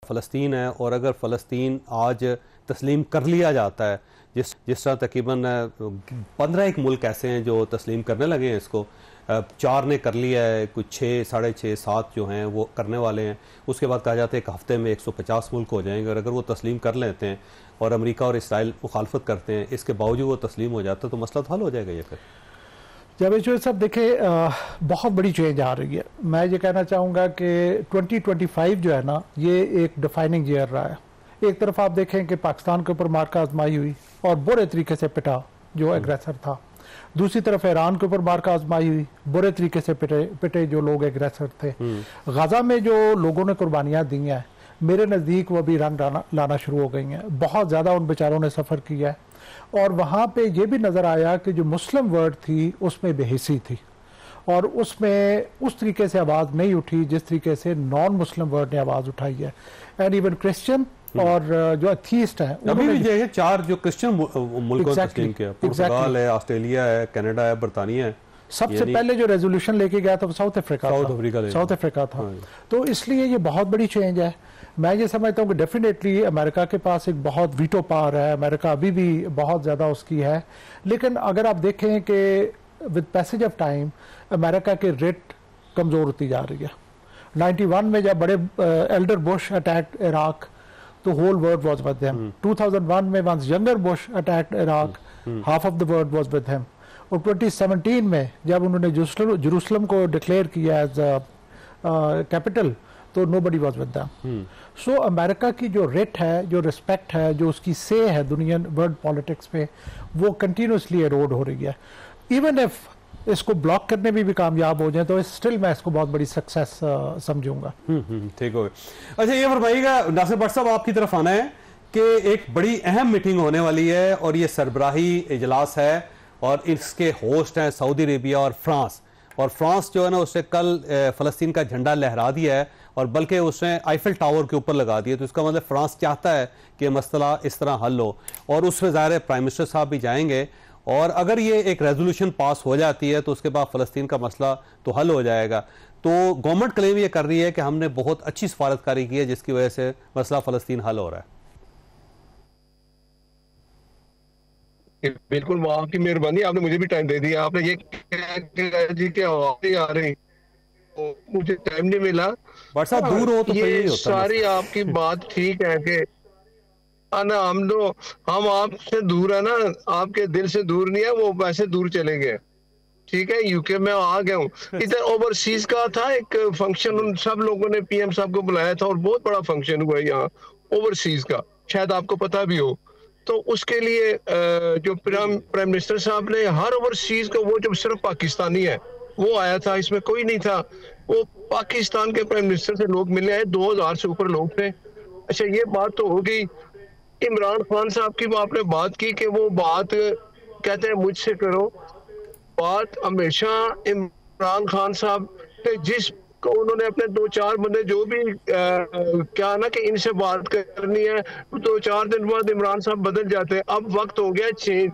फ़लस्तीन है, और अगर फ़लस्तीन आज तस्लीम कर लिया जाता है, जिस तरह तकरीबन 15 मुल्क ऐसे हैं जो तस्लीम करने लगे हैं इसको, 4 ने कर लिया है, कुछ 6, साढ़े 6, 7 जो हैं वो करने वाले हैं। उसके बाद कहा जाता है एक हफ़्ते में 150 मुल्क हो जाएंगे, और अगर वो तस्लीम कर लेते हैं और अमेरिका और इसराइल मुखालफत करते हैं, इसके बावजूद वो तस्लीम हो जाता है, तो मसला तो हल हो जाएगा ये फिर। जावेद साहब देखें, बहुत बड़ी चेंज आ रही है। मैं ये कहना चाहूँगा कि 2025 जो है ना, ये एक डिफाइनिंग ईयर रहा है। एक तरफ आप देखें कि पाकिस्तान के ऊपर मार्का आजमाई हुई और बुरे तरीके से पिटा जो एग्रेसर था। दूसरी तरफ ईरान के ऊपर मार्का आजमाई हुई, बुरे तरीके से पिटे जो लोग एग्रेसर थे। गाजा में जो लोगों ने कुर्बानियाँ दी हैं, मेरे नज़दीक वो भी रंग लाना शुरू हो गई हैं। बहुत ज़्यादा उन बेचारों ने सफ़र किया है, और वहाँ पे ये भी नज़र आया कि जो मुस्लिम वर्ड थी उसमें बेहिसी थी, और उसमें उस तरीके से आवाज़ नहीं उठी जिस तरीके से नॉन मुस्लिम वर्ड ने आवाज़ उठाई है। एंड इवन क्रिश्चियन और जो अथीस्ट हैं, अभी भी देखिए 4 जो क्रिश्चियन मुल्कों ने तस्लीम किया, पुर्तगाल है, ऑस्ट्रेलिया है, कनाडा है, बरतानिया है। सबसे पहले जो रेजोल्यूशन लेके गया था वो साउथ अफ्रीका था। तो इसलिए ये बहुत बड़ी चेंज है। मैं ये समझता हूँ कि डेफिनेटली अमेरिका के पास एक बहुत वीटो पावर है, अमेरिका अभी भी बहुत ज़्यादा उसकी है। लेकिन अगर आप देखें कि with passage of time America के रेट कमज़ोर होती जा रही है। 91 में जब बड़े एल्डर बुश अटैक इराक, तो whole world was with him. 2001 में once younger Bush attack Iraq, half of the world was with him. और 2017 में जब उन्होंने जेरूसलम को डिक्लेयर किया एज कैपिटल, तो nobody was with them. So America की जो रेट है, जो रिस्पेक्ट है, जो उसकी से है दुनिया वर्ल्ड पॉलिटिक्स पे, वो कंटिन्यूसली एरोड हो रही है। इवन इफ इसको ब्लॉक करने में भी कामयाब हो जाए तो स्टिल मैं इसको बहुत बड़ी सक्सेस समझूंगा। ठीक हो गया। अच्छा, ये फरमाइएगा नासिर भट्ट साहब, आपकी तरफ आना है कि एक बड़ी अहम मीटिंग होने वाली है, और ये सरबराही इजलास है, और इसके होस्ट हैं सऊदी अरेबिया और फ्रांस। और फ्रांस जो है ना, उसने कल फ़लस्तीन का झंडा लहरा दिया है, और बल्कि उसने आईफिल टावर के ऊपर लगा दिया। तो इसका मतलब फ्रांस चाहता है कि मसला इस तरह हल हो, और उसमें ज़ाहिर प्राइम मिनिस्टर साहब भी जाएंगे। और अगर ये एक रेजोल्यूशन पास हो जाती है तो उसके बाद फ़लस्तीन का मसला तो हल हो जाएगा। तो गवर्नमेंट क्लेम ये कर रही है कि हमने बहुत अच्छी सफारतकारी की है, जिसकी वजह से मसला फ़लस्तीन हल हो रहा है। बिल्कुल, वो आपकी मेहरबानी, आपने मुझे भी टाइम दे दिया। आपने ये जी के आ रही, मुझे टाइम नहीं मिला। बट साहब दूर हो तो ये सारी आपकी बात ठीक है कि ना हम आपसे दूर है ना, आपके दिल से दूर नहीं है, वो वैसे दूर चले गए। ठीक है, यूके में आ गया हूँ। इधर ओवरसीज का था एक फंक्शन, उन सब लोगों ने पीएम साहब को बुलाया था, और बहुत बड़ा फंक्शन हुआ यहाँ ओवरसीज का, शायद आपको पता भी हो। तो उसके लिए जो प्राइम मिनिस्टर साहब ने हर ओवरसीज को, वो जो सिर्फ पाकिस्तानी है वो आया था, इसमें कोई नहीं था। वो पाकिस्तान के प्राइम मिनिस्टर से लोग मिले हैं, 2000 से ऊपर लोग थे। अच्छा, ये बात तो हो गई। इमरान खान साहब की आपने बात की कि वो बात कहते हैं मुझसे करो। बात हमेशा इमरान खान साहब पे, जिस को उन्होंने अपने 2-4 बंदे जो भी क्या ना कि इनसे बात करनी है, 2-4 दिन बाद इमरान साहब बदल जाते हैं। अब वक्त हो गया चेंज।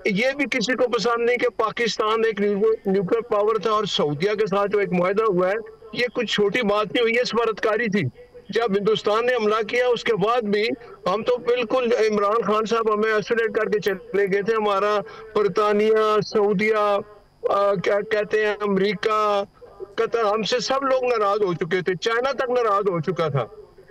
ये भी किसी को पसंद नहीं कि पाकिस्तान एक न्यूक्लियर पावर था, और सऊदिया के साथ जो एक मुआहदा हुआ है, ये कुछ छोटी बात नहीं हुई, ये सफारतकारी थी। जब हिंदुस्तान ने हमला किया उसके बाद भी हम तो बिल्कुल, इमरान खान साहब हमें आइसोलेट करके चले गए थे। हमारा बरतानिया, सऊदिया, क्या कहते हैं, अमेरिका, कतर, हमसे सब लोग नाराज हो चुके थे, चाइना तक नाराज हो चुका था।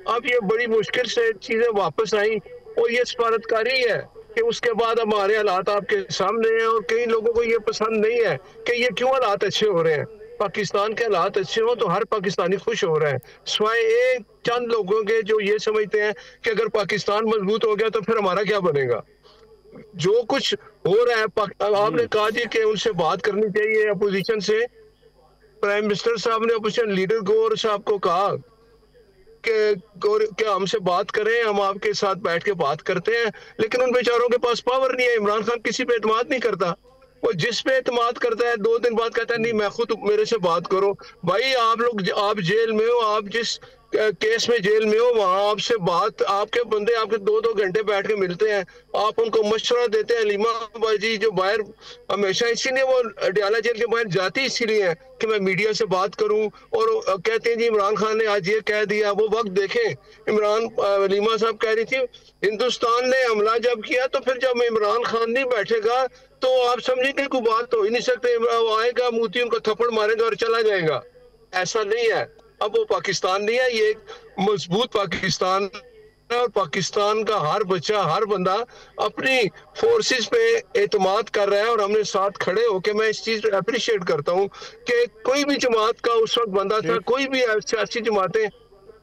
अब ये बड़ी मुश्किल से चीजें वापस आई, और ये सफारतकारी है कि उसके बाद हमारे हालात आपके सामने हैं, और कई लोगों को ये पसंद नहीं है कि ये क्यों हालात अच्छे हो रहे हैं। पाकिस्तान के हालात अच्छे हो तो हर पाकिस्तानी खुश हो रहा है, सिवाय एक चंद लोगों के जो ये समझते हैं कि अगर पाकिस्तान मजबूत हो गया तो फिर हमारा क्या बनेगा। जो कुछ हो रहा है, आपने कहा जी कि उनसे बात करनी चाहिए अपोजिशन से। प्राइम मिनिस्टर साहब ने अपोजिशन लीडर गौर साहब को कहा कि हमसे बात करें, हम आपके साथ बैठ के बात करते हैं। लेकिन उन बेचारों के पास पावर नहीं है। इमरान खान किसी पे एतमाद नहीं करता, वो जिस पे एतमाद करता है 2 दिन बाद कहता है नहीं मैं खुद, मेरे से बात करो। भाई आप लोग, आप जेल में हो, आप जिस केस में जेल में हो, वहां आपसे बात, आपके बंदे आपके 2-2 घंटे बैठ के मिलते हैं, आप उनको मशवरा देते हैं। लीमा बाजी जो बाहर हमेशा, इसीलिए वो अडयाला जेल के बाहर जाती इसीलिए है कि मैं मीडिया से बात करूं, और कहते हैं जी इमरान खान ने आज ये कह दिया। वो वक्त देखें, इमरान लीमा साहब कह रही थी हिंदुस्तान ने हमला जब किया, तो फिर जब इमरान खान नहीं बैठेगा तो आप समझेंगे कोई बात हो ही नहीं सकते, वो आएगा मोदी उनको थप्पड़ मारेगा और चला जाएगा। ऐसा नहीं है। अब वो पाकिस्तान नहीं है, ये एक मजबूत पाकिस्तान है, और पाकिस्तान का हर बच्चा, हर बंदा अपनी फोर्सेस पे एतमाद कर रहा है, और हमने साथ खड़े होके, मैं इस चीज अप्रिशिएट करता हूँ कि कोई भी जमात का उस वक्त बंदा था, कोई भी सियासी जमातें,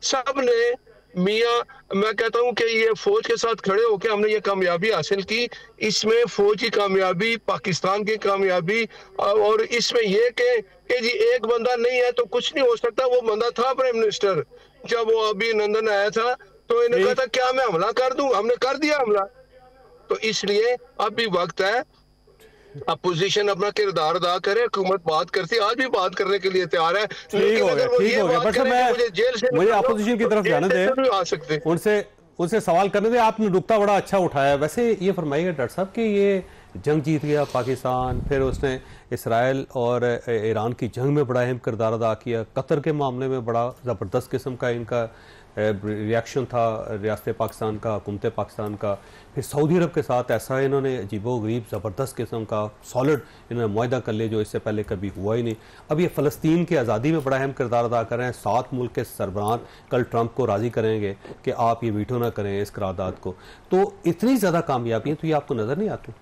सब ने मियाँ, मैं कहता हूँ कि ये फौज के साथ खड़े होकर हमने ये कामयाबी हासिल की। इसमें फौज की कामयाबी, पाकिस्तान की कामयाबी, और इसमें ये कि जी एक बंदा नहीं है तो कुछ नहीं हो सकता। वो बंदा था प्राइम मिनिस्टर, जब वो अभी लंदन आया था तो इन्हें कहा था क्या मैं हमला कर दूं, हमने कर दिया हमला। तो इसलिए अब भी वक्त है, अपोजिशन अपना किरदार अदा करे, हुकूमत बात करती है, आज भी बात करने के लिए तैयार है। ठीक हो गया। बट मुझे अपोजिशन की तरफ जाने दे, आ सकते उनसे सवाल करने दे। आपने नुक्ता बड़ा अच्छा उठाया। वैसे ये फरमाइएगा डॉक्टर साहब कि ये जंग जीत गया पाकिस्तान, फिर उसने इसराइल और ईरान की जंग में बड़ा अहम किरदार अदा किया, कतर के मामले में बड़ा ज़बरदस्त किस्म का इनका रिएक्शन था रियासत पाकिस्तान का, हुकूमत पाकिस्तान का। फिर सऊदी अरब के साथ ऐसा इन्होंने अजीबोगरीब ज़बरदस्त किस्म का सॉलिड इन्होंने मुआहदा कर लिया जो इससे पहले कभी हुआ ही नहीं। अब ये फ़लस्तीन की आज़ादी में बड़ा अहम किरदार अदा कर रहे हैं। 7 मुल्क के सरबराहान कल ट्रंप को राज़ी करेंगे कि आप ये वीटो ना करें इस करारदाद को। तो इतनी ज़्यादा कामयाबी तो ये आपको नज़र नहीं आती?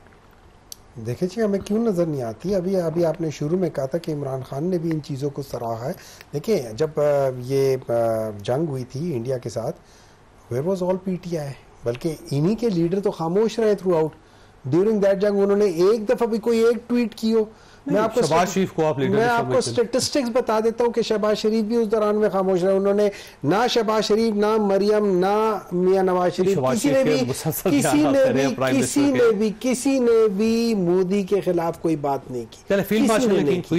देखिए जी, हमें क्यों नज़र नहीं आती? अभी आपने शुरू में कहा था कि इमरान खान ने भी इन चीज़ों को सराहा है। देखिए, जब ये जंग हुई थी इंडिया के साथ, वेयर वाज ऑल पीटीआई, बल्कि इन्हीं के लीडर तो खामोश रहे थ्रू आउट ड्यूरिंग दैट जंग। उन्होंने एक दफ़ा भी कोई एक ट्वीट की हो? मैं आपको स्टेटिस्टिक्स बता देता हूं कि शहबाज शरीफ भी उस दौरान में खामोश रहे। उन्होंने ना शहबाज शरीफ, ना मरियम, ना मियां नवाज शरीफ, किसी ने भी मोदी के खिलाफ कोई बात नहीं की। फील्ड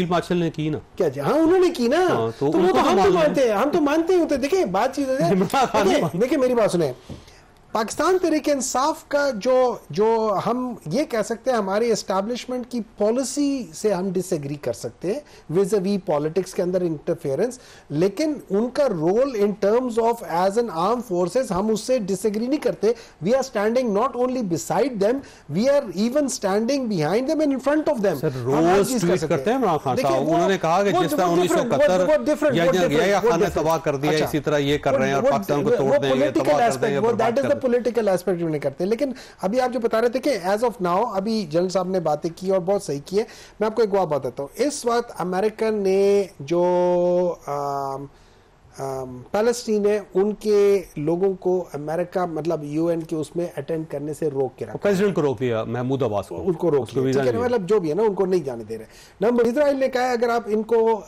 मार्शल ने की ना, क्या जी? हाँ, उन्होंने की ना। तो वो तो हम तो मानते हैं, हम तो मानते ही होते। देखिए बात चीज है, देखिए मेरी बात सुने, पाकिस्तान तहरीक इंसाफ का जो हम ये कह सकते हैं, हमारी एस्टैब्लिशमेंट की पॉलिसी से हम डिसएग्री कर सकते हैं विज वी पॉलिटिक्स के अंदर इंटरफेरेंस, लेकिन उनका role in terms of as an arm forces हम उससे डिसएग्री नहीं करते। We are standing not only beside them, we are even standing behind them and in front of them. रोज ट्वीट करते हैं इमरान खान साहब, उन्होंने कहा कि जिस तरह 1971 या खान ने तबाह कर दिया, इसी तरह ये कर रहे हैं और पाकिस्तान को तोड़ देंगे, तबाह कर देंगे। That is the political aspect नहीं करते। लेकिन अभी आप जो बता रहे थे कि एज ऑफ नाउ, अभी जनरल साहब ने बातें की और बहुत सही की है। मैं आपको एक बात बताता हूं, इस वक्त अमेरिकन ने जो पैलेस्टीन है उनके लोगों को अमेरिका मतलब यूएन के उसमें अटेंड करने से रोक के रखा, प्रेसिडेंट को रोक दिया, महमूद अब्बास को उनको रोक दिया, मतलब जो भी है ना उनको नहीं जाने दे रहे। नंबर इजराइल ने कहा अगर आप इनको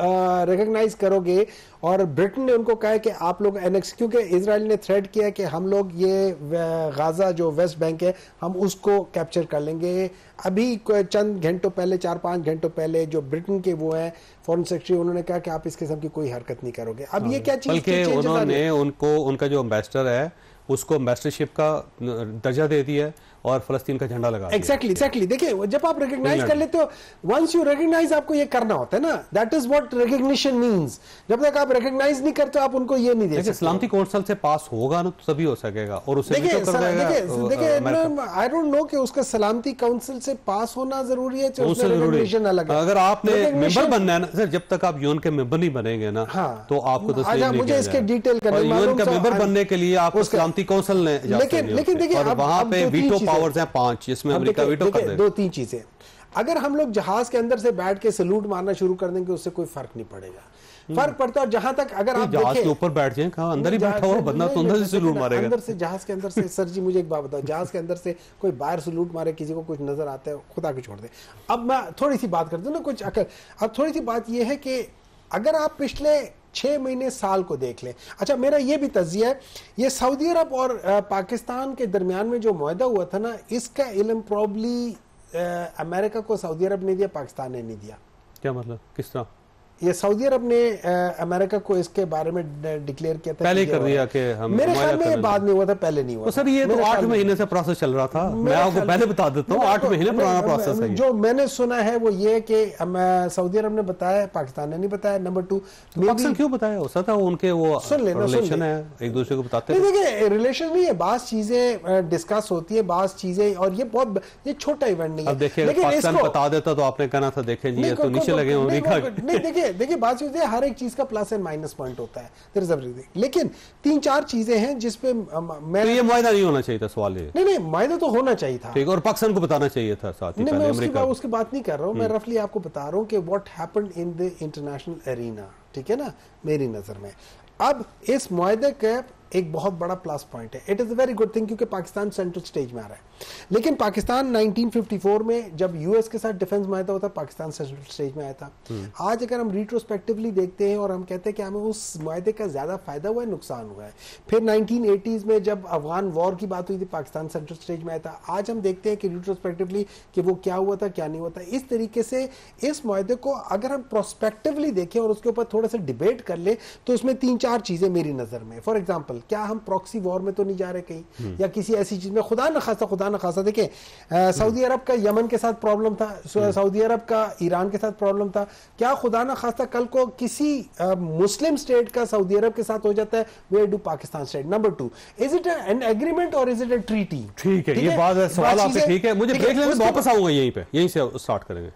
रिकॉग्नाइज करोगे, और ब्रिटेन ने उनको कहा कि आप लोग एनेक्स, क्योंकि इजराइल ने थ्रेट किया कि हम लोग ये गाजा जो वेस्ट बैंक है हम उसको कैप्चर कर लेंगे। अभी चंद घंटों पहले, 4-5 घंटों पहले जो ब्रिटेन के वो हैं फॉरेन सेक्रेटरी, उन्होंने कहा कि आप इस किस्म की कोई हरकत नहीं करोगे। अब ये क्या चीज, बल्कि उन्होंने उनको उनका जो एम्बेसडर है उसको एम्बेसडरशिप का दर्जा दे दिया है और फलस्तीन का झंडा लगा। एग्जैक्टली। देखिए जब आप रिकॉग्नाइज कर लेते हो, वंस यू रिकॉग्नाइज, आपको ये करना होता है ना, that is what recognition means. जब तक आप रिकॉग्नाइज नहीं करते आप उनको ये नहीं दे सकते। सलामती काउंसिल से पास होगा ना तो तभी हो सकेगा, और उसे देखिए आई डोंट नो कि उसका सलामती काउंसिल से पास होना जरूरी है, रिकॉग्निशन अलग है। अगर आपने मेंबर बनना है ना सर, जब तक आप यूएन के मेंबर नहीं बनेंगे ना तो आपको तस्लीम नहीं, मुझे इसके डिटेल करना, यूएन का मेंबर बनने के लिए आपको सलामती काउंसिल ने, लेकिन देखिए वहां पे वीटो पावर्स हैं 5, जिसमें अमेरिका वीटो कर दे। 2-3 चीजें, अगर हम लोग जहाज के अंदर से बैठ के सलूट मारना शुरू कर देंगे उससे कोई फर्क नहीं पड़ेगा। फर्क पड़ता है जहां तक अगर आप जहाज के ऊपर बैठ जाएं, कहां अंदर ही बैठा हुआ बंदा तो अंदर से सलूट मारेगा। अंदर से, जहाज के अंदर से सर जी मुझे एक बात बताओ, जहाज के अंदर से कोई बाहर सलूट मारे, किसी को कुछ नजर आता है, खुदा को छोड़ दे। अब मैं थोड़ी सी बात करता हूं ना कुछ अकल। अब थोड़ी सी बात यह है कि अगर आप पिछले 6 महीने साल को देख लें, अच्छा मेरा ये भी तज्जिया है, ये सऊदी अरब और पाकिस्तान के दरमियान में जो मुआहदा हुआ था ना, इसका इल्म प्रॉब्ली अमेरिका को सऊदी अरब ने दिया, पाकिस्तान ने नहीं दिया। क्या मतलब, किस तरह? ये सऊदी अरब ने अमेरिका को इसके बारे में डिक्लेयर किया था, पहले कर दिया कि हम, मेरे ख्याल में बाद में हुआ था, पहले नहीं हुआ। तो सर ये तो 8 महीने से प्रोसेस चल रहा था, मैं आपको पहले बता देता हूँ, 8 महीने पुराना प्रोसेस है। जो मैंने सुना है वो ये कि सऊदी अरब ने बताया, पाकिस्तान ने नहीं बताया। नंबर 2, पाकिस्तान क्यों बताया? हो सकता है उनके वो रिलेशन है, एक दूसरे को बताते हैं। देखिए रिलेशन नहीं है, बात चीजें डिस्कस होती है, बात चीजें, और ये बहुत ये छोटा इवेंट नहीं है। अब देखिए पाकिस्तान बता देता तो आपने कहना था देखें जी ये तो नीचे लगे होंगे। नहीं देखिए बात चीजें, हर एक चीज का प्लस एंड माइनस पॉइंट होता है, लेकिन 3-4 चीजें हैं जिसपे मैं, ये मुआहदा नहीं होना चाहिए था, सवाल ये। नहीं मुआहदा तो होना चाहिए था, ठीक, और पाकिस्तान को बताना चाहिए था साथ ही। मैं उसकी बात नहीं कर रहा हूँ, मैं रफली आपको बता रहा हूँ कि what happened in the international arena, ठीक है ना, मेरी नजर में। अब इस मुआहदे का एक बहुत बड़ा प्लस पॉइंट है, it is a very good thing, क्योंकि पाकिस्तान सेंट्रल स्टेज में आ रहा है। लेकिन पाकिस्तान 1954 में जब यूएस के साथ डिफेंस मुआहदा होता, पाकिस्तान सेंट्रल स्टेज में आया था। आज अगर हम रिट्रोस्पेक्टिवली देखते हैं और हम कहते हैं कि हमें उस मुआहदे का ज्यादा फायदा हुआ है, नुकसान हुआ है। फिर 1980s में जब अफगान वॉर की बात हुई थी, पाकिस्तान सेंट्रल स्टेज में आया था। आज हम देखते हैं कि रिट्रोस्पेक्टिवली कि वो क्या हुआ था, क्या नहीं हुआ था। इस तरीके से इस मुआहदे को अगर हम प्रोस्पेक्टिवली देखें और उसके ऊपर थोड़ा सा डिबेट कर ले, तो उसमें 3-4 चीजें मेरी नजर में। फॉर एग्जाम्पल, क्या हम प्रॉक्सी वॉर में तो नहीं जा रहे कहीं, या किसी ऐसी चीज में? खुदा न खासा देखें, सऊदी अरब का यमन के साथ प्रॉब्लम था, सऊदी अरब का ईरान के साथ प्रॉब्लम था। क्या खुदा न खासा कल को किसी मुस्लिम स्टेट का सऊदी अरब के साथ हो जाता है? Where do Pakistan state? Number 2, is it an agreement और इज इट अ ट्रीटी? ठीक है, ये बात है, सवाल आपके ठीक है। मुझे ब्रेक लेने वापस आऊंगा, यहीं से स्टार्ट करेंगे।